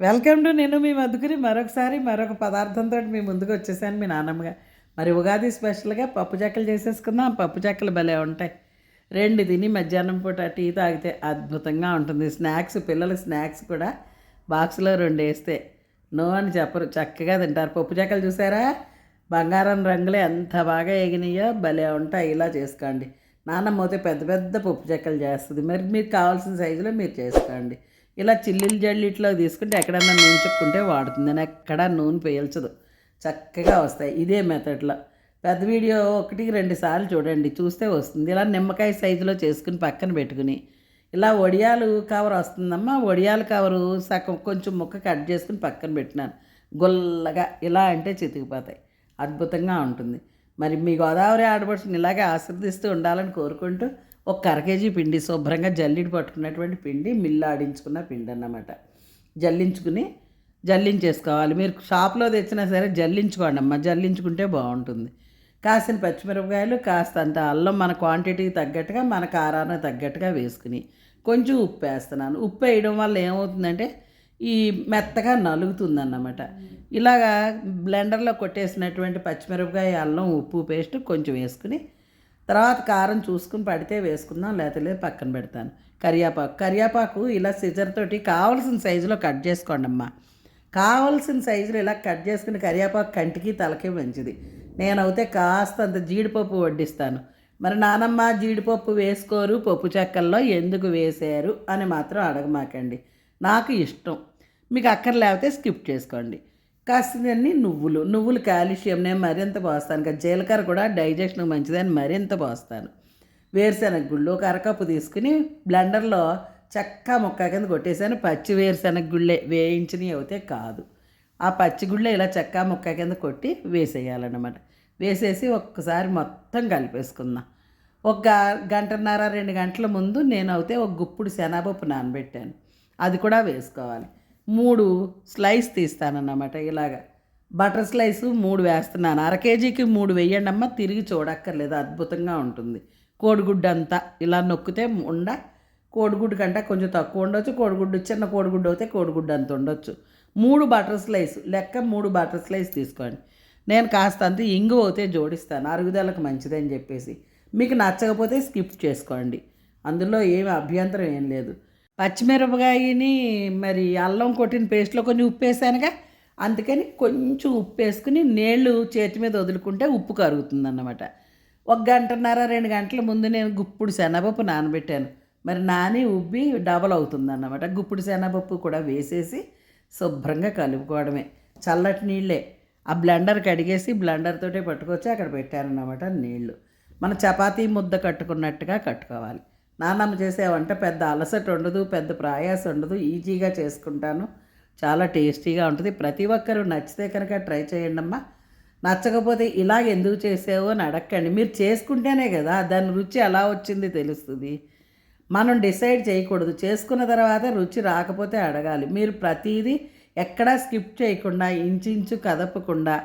Welcome to నేను మీ మధుకరి. మరొకసారి మరొక పదార్థంతో మీ ముందుకు వచ్చేసాను, మీ నాన్నమ్మగా. మరి ఉగాది స్పెషల్గా పప్పు చెక్కలు చేసేసుకుందాం. పప్పు చెక్కలు భలే ఉంటాయి. రెండు తిని మధ్యాహ్నం పూట టీ తాగితే అద్భుతంగా ఉంటుంది. స్నాక్స్, పిల్లల స్నాక్స్ కూడా బాక్స్లో రెండు వేస్తే నో అని చెప్పరు, చక్కగా తింటారు. పప్పు చెక్కలు చూసారా, బంగారం రంగులే ఎంత బాగా ఎగినాయో, భలే ఉంటాయి. ఇలా చేసుకోండి. నాన్నమ్మ అయితే పెద్ద పెద్ద పప్పు చెక్కలు చేస్తుంది. మరి మీకు కావాల్సిన సైజులో మీరు చేసుకోండి. ఇలా చిల్లీలు జల్లిట్లో తీసుకుంటే ఎక్కడన్నా నూనె చెప్పుకుంటే వాడుతుంది. నేను ఎక్కడా నూనె పేల్చదు, చక్కగా వస్తాయి ఇదే మెథడ్లో. పెద్ద వీడియో 1-2 సార్లు చూడండి, చూస్తే వస్తుంది. ఇలా నిమ్మకాయ సైజులో చేసుకుని పక్కన పెట్టుకుని, ఇలా వడియాలు కవర్ వస్తుందమ్మా, వడియాల కవరు సగం కొంచెం ముక్క కట్ చేసుకుని పక్కన పెట్టినాను. గొల్లగా ఇలా అంటే చితికిపోతాయి, అద్భుతంగా ఉంటుంది. మరి మీ గోదావరి ఆడపడుచుని ఇలాగే ఆశీర్దిస్తూ ఉండాలని కోరుకుంటూ, ఒక అరకేజీ పిండి శుభ్రంగా జల్లిడి పట్టుకున్నటువంటి పిండి, మిల్లు ఆడించుకున్న పిండి అన్నమాట. జల్లించేసుకోవాలి. మీరు షాప్లో తెచ్చినా సరే జల్లించుకోండి అమ్మ, జల్లించుకుంటే బాగుంటుంది. కాసిన పచ్చిమిరపకాయలు, కాస్తంత అల్లం మన క్వాంటిటీకి తగ్గట్టుగా, మన కారానికి తగ్గట్టుగా వేసుకుని కొంచెం ఉప్పు వేస్తున్నాను. ఉప్పు వేయడం వల్ల ఏమవుతుందంటే ఈ మెత్తగా నలుగుతుందన్నమాట. ఇలాగా బ్లెండర్లో కొట్టేసినటువంటి పచ్చిమిరపకాయ, అల్లం, ఉప్పు పేస్ట్ కొంచెం వేసుకుని, తర్వాత కారం చూసుకుని పడితే వేసుకుందాం, లేకపోతే పక్కన పెడతాను. కరివేపాకు ఇలా సిజర్ తోటి కావలసిన సైజులో కట్ చేసుకోండి అమ్మ. కావలసిన సైజులో ఇలా కట్ చేసుకుని, కరివేపాకు కంటికి తలకి మంచిది. నేనైతే కాస్తంత జీడిపప్పు వడ్డిస్తాను. మరి నానమ్మ జీడిపప్పు వేసుకోరు పప్పు చెక్కల్లో, ఎందుకు వేసారు అని మాత్రం అడగమాకండి. నాకు ఇష్టం, మీకు అక్కర్లేకపోతే స్కిప్ చేసుకోండి. కాసినన్ని నువ్వులు కాల్షియం, నేను మరింత పోస్తాను. ఇంకా జీలకర్ర కూడా డైజెషన్కి మంచిదని మరింత పోస్తాను. వేరుశెనగ గుళ్ళు ఒక అరకప్పు తీసుకుని బ్లెండర్లో చక్కా ముక్క కింద కొట్టేసాను. పచ్చి వేరుశెనగ గుళ్ళే, వేయించినవి అయితే కాదు. ఆ పచ్చి గుళ్ళే ఇలా చక్కా ముక్క కింద కొట్టి వేసేయాలన్నమాట. వేసేసి ఒక్కసారి మొత్తం కలిపేసుకుందాం. ఒక గంటన్నర 2 గంటల ముందు నేనైతే ఒక గుప్పుడు శనగపప్పు నానబెట్టాను, అది కూడా వేసుకోవాలి. 3 స్లైస్ తీస్తానన్నమాట. ఇలాగ బటర్ స్లైసు 3 వేస్తున్నాను. అర కేజీకి 3 వేయండి అమ్మ, తిరిగి చూడక్కర్లేదు, అద్భుతంగా ఉంటుంది. కోడిగుడ్డు అంతా ఇలా నొక్కితే కోడిగుడ్డు కంటే కొంచెం తక్కువ ఉండొచ్చు. కోడిగుడ్డు చిన్న కోడిగుడ్డు అయితే కోడిగుడ్డు అంత ఉండొచ్చు. 3 బటర్ స్లైస్ లెక్క, 3 బటర్ స్లైస్ తీసుకోండి. నేను కాస్త అంత ఇంగు అయితే జోడిస్తాను, అరుగుదలకు మంచిదని చెప్పేసి. మీకు నచ్చకపోతే స్కిప్ చేసుకోండి, అందులో ఏమి అభ్యంతరం ఏం లేదు. పచ్చిమిరపకాయని మరి అల్లం కొట్టిన పేస్ట్లో కొంచెం ఉప్పు వేసానుగా, అందుకని కొంచెం ఉప్పు వేసుకుని నీళ్లు చేతి మీద వదులుకుంటే ఉప్పు కరుగుతుందన్నమాట. 1 గంటన్నర 2 గంటల ముందు నేను గుప్పుడు శనగపప్పు నానబెట్టాను. మరి నాని ఉబ్బి డబల్ అవుతుందన్నమాట. గుప్పుడు శనగపప్పు కూడా వేసేసి శుభ్రంగా కలుపుకోవడమే. చల్లటి నీళ్ళే, ఆ బ్లెండర్ కడిగేసి బ్లెండర్ తోటే పట్టుకొచ్చి అక్కడ పెట్టానన్నమాట నీళ్లు. మన చపాతీ ముద్ద కట్టుకున్నట్టుగా కట్టుకోవాలి. నాన్నమ్మ చేసే వంట పెద్ద అలసట ఉండదు, పెద్ద ప్రయాసం ఉండదు, ఈజీగా చేసుకుంటాను. చాలా టేస్టీగా ఉంటుంది. ప్రతి ఒక్కరూ నచ్చితే కనుక ట్రై చేయండి అమ్మా. నచ్చకపోతే ఇలాగ ఎందుకు చేసావు అని అడగండి. మీరు చేసుకుంటేనే కదా దాని రుచి ఎలా వచ్చింది తెలుస్తుంది. మనం డిసైడ్ చేయకూడదు, చేసుకున్న తర్వాత రుచి రాకపోతే అడగాలి. మీరు ప్రతిదీ ఎక్కడా స్కిప్ చేయకుండా, ఇంచు కదపకుండా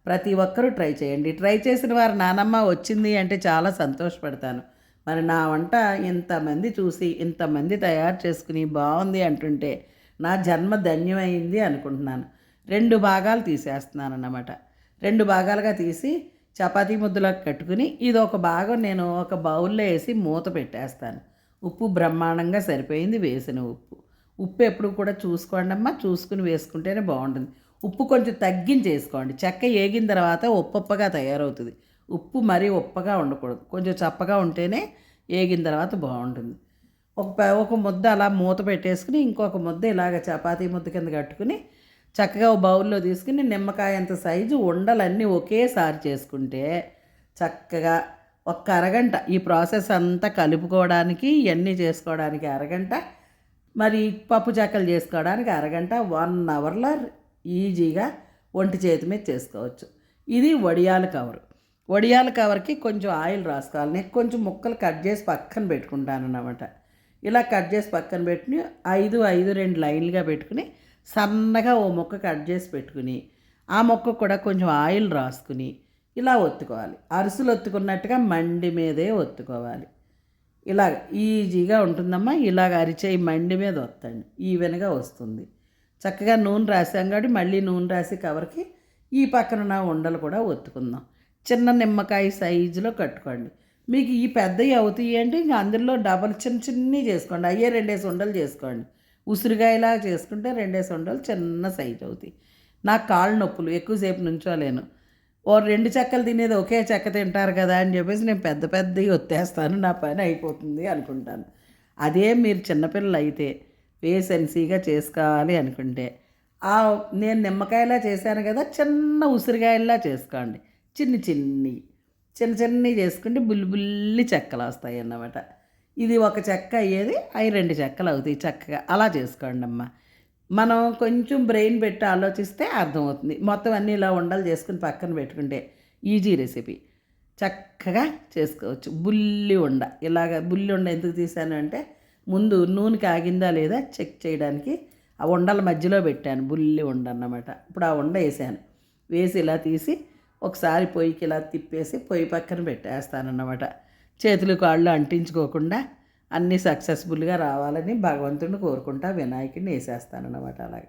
ప్రతి ఒక్కరూ ట్రై చేయండి. ట్రై చేసిన వారు నానమ్మ వచ్చింది అంటే చాలా సంతోషపడతాను. మరి నా వంట ఇంతమంది చూసి, ఇంతమంది తయారు చేసుకుని బాగుంది అంటుంటే నా జన్మ ధన్యమైంది అనుకుంటున్నాను. 2 భాగాలు తీసేస్తున్నాను అన్నమాట. 2 భాగాలుగా తీసి చపాతీ ముద్దలకు కట్టుకుని, ఇది ఒక భాగం నేను ఒక బౌల్లో వేసి మూత పెట్టేస్తాను. ఉప్పు బ్రహ్మాండంగా సరిపోయింది, వేసిన ఉప్పు ఎప్పుడు కూడా చూసుకోండి అమ్మా, చూసుకుని వేసుకుంటేనే బాగుంటుంది. ఉప్పు కొంచెం తగ్గించేసుకోండి. చెక్క ఏగిన తర్వాత ఉప్పగా తయారవుతుంది. ఉప్పు మరీ ఉప్పగా ఉండకూడదు, కొంచెం చప్పగా ఉంటేనే ఏగిన తర్వాత బాగుంటుంది. ఒక ముద్ద అలా మూత పెట్టేసుకుని, ఇంకొక ముద్ద ఇలాగ చపాతీ ముద్ద కింద కట్టుకుని చక్కగా ఒక బౌల్లో తీసుకుని, నిమ్మకాయ అంత సైజు ఉండలన్నీ ఒకేసారి చేసుకుంటే చక్కగా ఒక అరగంట ఈ ప్రాసెస్ అంతా కలుపుకోవడానికి, ఇవన్నీ చేసుకోవడానికి అరగంట, మరి పప్పు చెక్కలు చేసుకోవడానికి అరగంట, 1 అవర్లో ఈజీగా ఒంటి చేతి మీద చేసుకోవచ్చు. ఇది వడియాల కవర్కి కొంచెం ఆయిల్ రాసుకోవాలి. నేను కొంచెం ముక్కలు కట్ చేసి పక్కన పెట్టుకుంటాను అన్నమాట. ఇలా కట్ చేసి పక్కన పెట్టుకుని 5 లైన్లుగా పెట్టుకుని, సన్నగా ఓ ముక్క కట్ చేసి పెట్టుకుని, ఆ ముక్క కూడా కొంచెం ఆయిల్ రాసుకుని ఇలా ఒత్తుకోవాలి. అరిసెలు ఒత్తుకున్నట్టుగా మండి మీదే ఒత్తుకోవాలి. ఇలాగ ఈజీగా ఉంటుందమ్మా. ఇలాగ అరిచేయి మండి మీద వత్తండి, ఈవెన్గా వస్తుంది. చక్కగా నూనె రాసాం కాబట్టి మళ్ళీ నూనె రాసి కవర్కి ఈ పక్కన నా ఉండలు కూడా ఒత్తుకుందాం. చిన్న నిమ్మకాయ సైజులో కట్టుకోండి. మీకు ఈ పెద్దవి అవుతాయి అంటే ఇంక అందులో డబల్ చిన్న చిన్నవి చేసుకోండి. అయ్యే 2 ఉండలు చేసుకోండి. ఉసిరికాయలా చేసుకుంటే 2 ఉండలు చిన్న సైజు అవుతాయి. నాకు కాళ్ళు నొప్పులు, ఎక్కువసేపు నుంచోలేను. ఓ 2 చెక్కలు తినేది ఒకే చెక్క తింటారు కదా అని చెప్పేసి నేను పెద్ద పెద్దవి ఒత్తేస్తాను, నా పని అయిపోతుంది అనుకుంటాను. అదే మీరు చిన్నపిల్లలు అయితే వేసెన్సీగా చేసుకోవాలి అనుకుంటే నేను నిమ్మకాయలా చేశాను కదా, చిన్న ఉసిరికాయలా చేసుకోండి. చిన్న చిన్నవి చేసుకుంటే బుల్లి చెక్కలు వస్తాయి అన్నమాట. ఇది ఒక చెక్క అయ్యేది, అవి 2 చెక్కలు అవుతాయి చక్కగా. అలా చేసుకోండి అమ్మ. మనం కొంచెం బ్రెయిన్ పెట్టి ఆలోచిస్తే అర్థమవుతుంది. మొత్తం అన్నీ ఇలా ఉండలు చేసుకుని పక్కన పెట్టుకుంటే ఈజీ రెసిపీ చక్కగా చేసుకోవచ్చు. బుల్లి ఉండ, బుల్లి ఉండ ఎందుకు తీసాను అంటే ముందు నూనె కాగిందా లేదా చెక్ చేయడానికి ఆ ఉండల మధ్యలో పెట్టాను, బుల్లి ఉండ అన్నమాట. ఇప్పుడు ఆ ఉండ వేసి ఇలా తీసి ఒకసారి పొయ్యికి ఇలా తిప్పేసి పొయ్యి పక్కన పెట్టేస్తానన్నమాట. చేతులు కాళ్ళు అంటించుకోకుండా అన్నీ సక్సెస్ఫుల్గా రావాలని భగవంతుడిని కోరుకుంటా వినాయకుడిని వేసేస్తానన్నమాట. అలాగే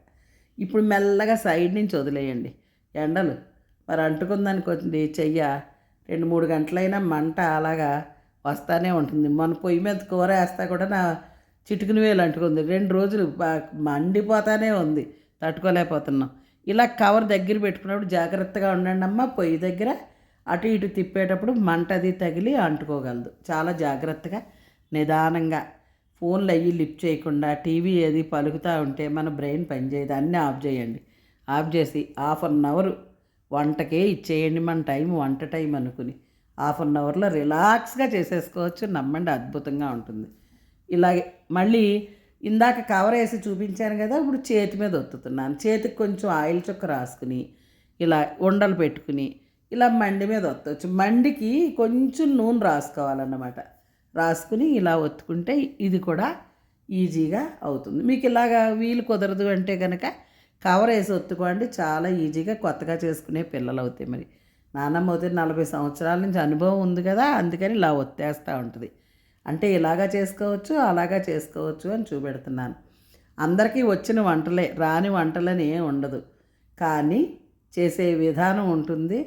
ఇప్పుడు మెల్లగా సైడ్ నుంచి వదిలేయండి. ఎండలు మరి అంటుకుందనుకోండి చెయ్య 2-3 గంటలైనా మంట అలాగా వస్తూనే ఉంటుంది. మన పొయ్యి మీద కూర వేస్తా కూడా నా చిటికిన వేలు అంటుకుంది. 2 రోజులు మండిపోతానే ఉంది, తట్టుకోలేకపోతున్నాం. ఇలా కవర్ దగ్గర పెట్టుకున్నప్పుడు జాగ్రత్తగా ఉండండి అమ్మ. పొయ్యి దగ్గర అటు ఇటు తిప్పేటప్పుడు మంట అది తగిలి అంటుకోగలదు. చాలా జాగ్రత్తగా నిదానంగా ఫోన్లు అయ్యి లిఫ్ట్ చేయకుండా టీవీ ఏది పలుకుతూ ఉంటే మన బ్రెయిన్ పనిచేయదు. అన్నీ ఆఫ్ చేయండి. ఆఫ్ చేసి 1/2 అవర్ వంటకే ఇచ్చేయండి. మన టైం వంట టైం అనుకుని 1/2 అవర్లో రిలాక్స్గా చేసేసుకోవచ్చు. నమ్మండి, అద్భుతంగా ఉంటుంది. ఇలాగే మళ్ళీ ఇందాక కవర్ వేసి చూపించాను కదా, ఇప్పుడు చేతి మీద ఒత్తుతున్నాను. చేతికి కొంచెం ఆయిల్ చుక్క రాసుకుని ఇలా ఉండలు పెట్టుకుని ఇలా మండి మీద ఒత్తవచ్చు. మండికి కొంచెం నూనె రాసుకోవాలన్నమాట. రాసుకుని ఇలా ఒత్తుకుంటే ఇది కూడా ఈజీగా అవుతుంది. మీకు ఇలాగా వీలు కుదరదు అంటే కనుక కవర్ వేసి ఒత్తుకోండి, చాలా ఈజీగా కొత్తగా చేసుకునే పిల్లలు అవుతాయి. మరి నాన్నమ్మ అవుతే 40 సంవత్సరాల నుంచి అనుభవం ఉంది కదా, అందుకని ఇలా ఒత్తేస్తూ ఉంటుంది. అంటే ఇలాగా చేసుకోవచ్చు, అలాగా చేసుకోవచ్చు అని చూపెడుతున్నాను. అందరికీ వచ్చిన వంటలే, రాని వంటలని ఏం ఉండదు. కానీ చేసే విధానం ఉంటుంది,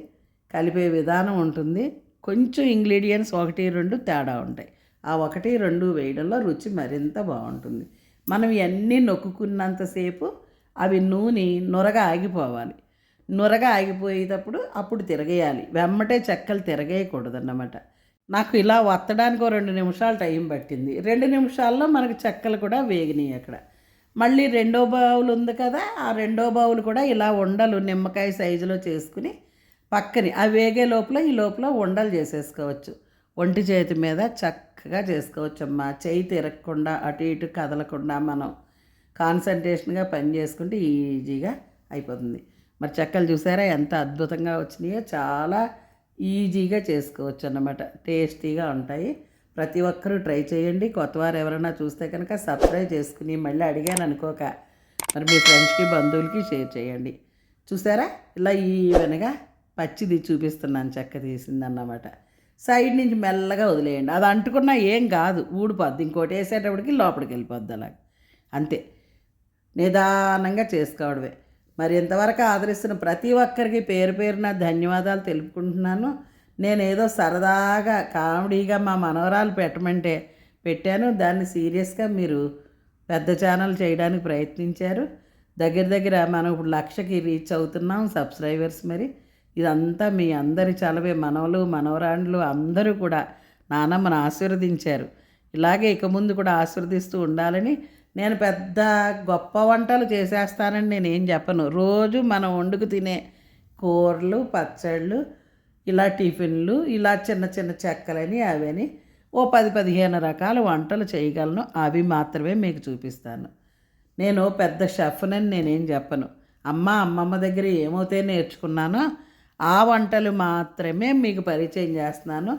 కలిపే విధానం ఉంటుంది. కొంచెం ఇంగ్రీడియంట్స్ 1-2 తేడా ఉంటాయి. ఆ 1-2 వేయడంలో రుచి మరింత బాగుంటుంది. మనం ఇవన్నీ నొక్కుకున్నంతసేపు అవి నూనె నురగ ఆగిపోవాలి. నురగ ఆగిపోయేటప్పుడు అప్పుడు తిరగేయాలి. వెమ్మటే చెక్కలు తిరగేయకూడదన్నమాట. నాకు ఇలా వత్తడానికి 2 నిమిషాలు టైం పట్టింది. 2 నిమిషాల్లో మనకు చెక్కలు కూడా వేగినాయి అక్కడ. మళ్ళీ రెండో బౌల్ ఉంది కదా, ఆ రెండో బౌల్ కూడా ఇలా ఉండలు నిమ్మకాయ సైజులో చేసుకుని పక్కని ఆ వేగే లోపల ఈ లోపల ఉండలు చేసేసుకోవచ్చు. ఒంటి చేతి మీద చక్కగా చేసుకోవచ్చమ్మా. చేయి తిరగకుండా అటు ఇటు కదలకుండా మనం కాన్సన్ట్రేషన్గా పని చేసుకుంటే ఈజీగా అయిపోతుంది. మరి చెక్కలు చూసారా ఎంత అద్భుతంగా వచ్చినాయో. చాలా ఈజీగా చేసుకోవచ్చు అన్నమాట. టేస్టీగా ఉంటాయి. ప్రతి ఒక్కరూ ట్రై చేయండి. కొత్తవారు ఎవరైనా చూస్తే కనుక సబ్స్క్రైబ్ చేసుకుని మళ్ళీ అడిగాను అనుకోక మరి మీ ఫ్రెండ్స్కి బంధువులకి షేర్ చేయండి. చూసారా ఇలా ఈవెన్గా పచ్చిది చూపిస్తున్నాను, చెక్క తీసిందన్నమాట. సైడ్ నుంచి మెల్లగా వదిలేయండి. అది అంటుకున్నా ఏం కాదు, ఊడిపోద్ది. ఇంకోటి వేసేటప్పటికి లోపలికి వెళ్ళిపోద్ది. అలాగ అంతే, నిదానంగా చేసుకోవడమే. మరి ఇంతవరకు ఆదరిస్తున్న ప్రతి ఒక్కరికి పేరు పేరున ధన్యవాదాలు తెలుపుకుంటున్నాను. నేను ఏదో సరదాగా కామెడీగా మా మనవరాలు పెట్టమంటే పెట్టాను. దాన్ని సీరియస్గా మీరు పెద్ద ఛానల్ చేయడానికి ప్రయత్నించారు. దగ్గర మనం ఇప్పుడు 1,00,000కి రీచ్ అవుతున్నాం సబ్స్క్రైబర్స్. మరి ఇదంతా మీ అందరి చలవే. మనవలు మనవరాండ్లు అందరూ కూడా నానమ్మను ఆశీర్వదించారు. ఇలాగే ఇక ముందు కూడా ఆశీర్వదిస్తూ ఉండాలని. నేను పెద్ద గొప్ప వంటలు చేసేస్తానని నేనేం చెప్పను. రోజు మనం వండుకు తినే కూరలు, పచ్చళ్ళు, ఇలా టిఫిన్లు, ఇలా చిన్న చిన్న చెక్కలని అవని ఓ 10-15 రకాల వంటలు చేయగలను. అవి మాత్రమే మీకు చూపిస్తాను. నేను పెద్ద షెఫ్నని నేనేం చెప్పను. అమ్మమ్మ దగ్గర ఏమవుతే నేర్చుకున్నానో ఆ వంటలు మాత్రమే మీకు పరిచయం చేస్తున్నాను.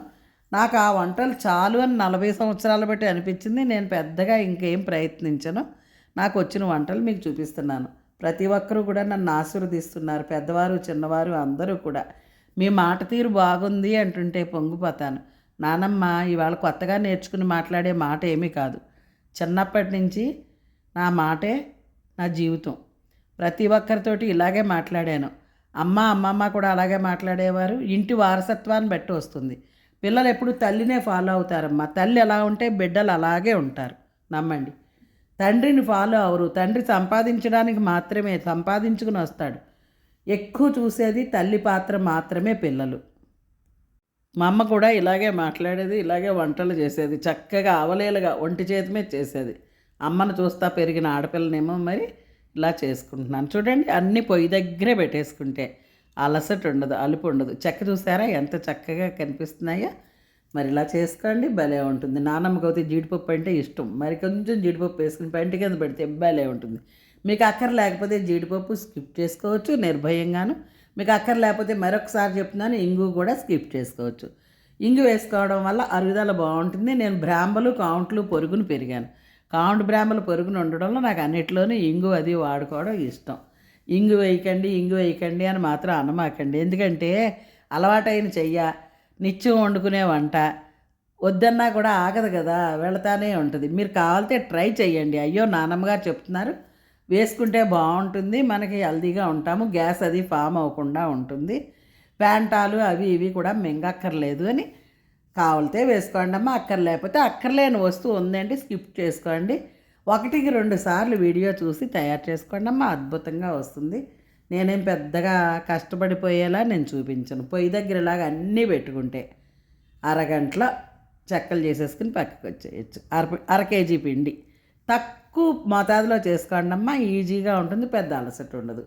నాకు ఆ వంటలు చాలు అని 40 సంవత్సరాలు బట్టి అనిపించింది. నేను పెద్దగా ఇంకేం ప్రయత్నించను. నాకు వచ్చిన వంటలు మీకు చూపిస్తున్నాను. ప్రతి ఒక్కరూ కూడా నన్ను ఆశీర్వదిస్తున్నారు. పెద్దవారు చిన్నవారు అందరూ కూడా మీ మాట తీరు బాగుంది అంటుంటే పొంగిపోతాను. నానమ్మ ఇవాళ కొత్తగా నేర్చుకుని మాట్లాడే మాట ఏమీ కాదు. చిన్నప్పటి నుంచి నా మాటే నా జీవితం. ప్రతి ఒక్కరితోటి ఇలాగే మాట్లాడాను. అమ్మ, అమ్మమ్మ కూడా అలాగే మాట్లాడేవారు. ఇంటి వారసత్వాన్ని బట్టి వస్తుంది. పిల్లలు ఎప్పుడు తల్లినే ఫాలో అవుతారమ్మా. తల్లి ఎలా ఉంటే బిడ్డలు అలాగే ఉంటారు, నమ్మండి. తండ్రిని ఫాలో అవరు. తండ్రి సంపాదించడానికి మాత్రమే సంపాదించుకుని వస్తాడు. ఎక్కువ చూసేది తల్లి పాత్ర మాత్రమే పిల్లలు. మా అమ్మ కూడా ఇలాగే మాట్లాడేది, ఇలాగే వంటలు చేసేది, చక్కగా అవలేలుగా ఒంటి చేతి మీద చేసేది. అమ్మను చూస్తా పెరిగిన ఆడపిల్లనేమో మరి ఇలా చేసుకుంటున్నాను. చూడండి, అన్నీ పొయ్యి దగ్గరే పెట్టేసుకుంటే అలసట ఉండదు, అలుపు ఉండదు. చెక్క చూసారా ఎంత చక్కగా కనిపిస్తున్నాయో. మరి ఇలా చేసుకోండి, భలే ఉంటుంది. నానమ్మకి అయితే జీడిపప్పు అంటే ఇష్టం. మరి కొంచెం జీడిపప్పు వేసుకుని పెంట కింద పెడితే భలే ఉంటుంది. మీకు అక్కర లేకపోతే జీడిపప్పు స్కిప్ చేసుకోవచ్చు నిర్భయంగాను. మీకు అక్కర లేకపోతే మరొకసారి చెప్తున్నాను, ఇంగు కూడా స్కిప్ చేసుకోవచ్చు. ఇంగు వేసుకోవడం వల్ల అరుగుదల బాగుంటుంది. నేను బ్రాంబలు, కాంట్లు, పొరుగును పెరిగాను. కాంటు బ్రాంబలు పొరుగును ఉండడంలో నాకు అన్నిట్లోనూ ఇంగు అది వాడుకోవడం ఇష్టం. ఇంగు వేయకండి అని మాత్రం అనమాకండి. ఎందుకంటే అలవాటైన చెయ్య, నిత్యం వండుకునే వంట వద్దన్నా కూడా ఆగదు కదా, వెళతానే ఉంటుంది. మీరు కావాలితే ట్రై చేయండి. అయ్యో నానమ్మగారు చెప్తున్నారు, వేసుకుంటే బాగుంటుంది, మనకి హెల్తీగా ఉంటాము, గ్యాస్ అది ఫామ్ అవ్వకుండా ఉంటుంది, ప్యాంటాలు అవి ఇవి కూడా మింగక్కర్లేదు అని కావాలితే వేసుకోండి అమ్మ. అక్కర్లేకపోతే అక్కర్లేని వస్తువు ఉందండి, స్కిప్ చేసుకోండి. 1-2 సార్లు వీడియో చూసి తయారు చేసుకోండి అమ్మ, అద్భుతంగా వస్తుంది. నేనేం పెద్దగా కష్టపడిపోయేలా నేను చూపించను. పొయ్యి దగ్గర ఇలాగ అన్నీ పెట్టుకుంటే అరగంటలో చెక్కలు చేసేసుకుని పక్కకు వచ్చేయచ్చు. అర కేజీ పిండి తక్కువ మోతాదులో చేసుకోండి అమ్మ, ఈజీగా ఉంటుంది, పెద్ద అలసట ఉండదు.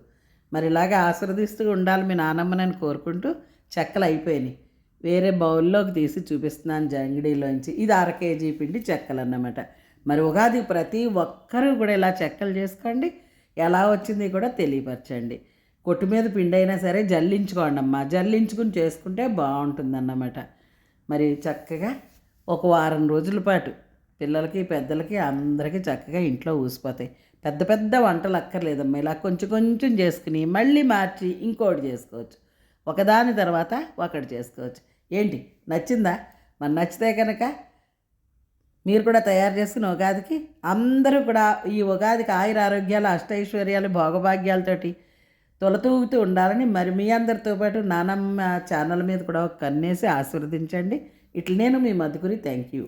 మరి ఇలాగే ఆశీర్వదిస్తూ ఉండాలి మీ నానమ్మనని కోరుకుంటూ చెక్కలు అయిపోయినాయి. వేరే బౌల్లోకి తీసి చూపిస్తున్నాను జంగిడీలోంచి. ఇది అర కేజీ పిండి చెక్కలు అన్నమాట. మరి ఉగాది ప్రతి ఒక్కరూ కూడా ఇలా చెక్కలు చేసుకోండి, ఎలా వచ్చింది కూడా తెలియపరచండి. కొట్టు మీద పిండి అయినా సరే జల్లించుకోండి అమ్మ, జల్లించుకుని చేసుకుంటే బాగుంటుందన్నమాట. మరి చక్కగా ఒక వారం రోజుల పాటు పిల్లలకి పెద్దలకి అందరికీ చక్కగా ఇంట్లో ఊసిపోతాయి. పెద్ద పెద్ద వంటలు అక్కర్లేదమ్మా, ఇలా కొంచెం కొంచెం చేసుకుని మళ్ళీ మార్చి ఇంకోటి చేసుకోవచ్చు. ఒకదాని తర్వాత ఒకటి చేసుకోవచ్చు. ఏంటి నచ్చిందా? మరి నచ్చితే కనుక మీరు కూడా తయారు చేసుకుని ఉగాదికి అందరూ కూడా ఈ ఉగాదికి ఆయురారోగ్యాలు, అష్టైశ్వర్యాలు, భోగభాగ్యాలతోటి తొలతూగుతూ ఉండాలని మరి మీ అందరితో పాటు నానమ్మ ఛానల్ మీద కూడా ఒక కన్నేసి ఆశీర్వదించండి. ఇట్లా నేను మీ మధుకురి. Thank you.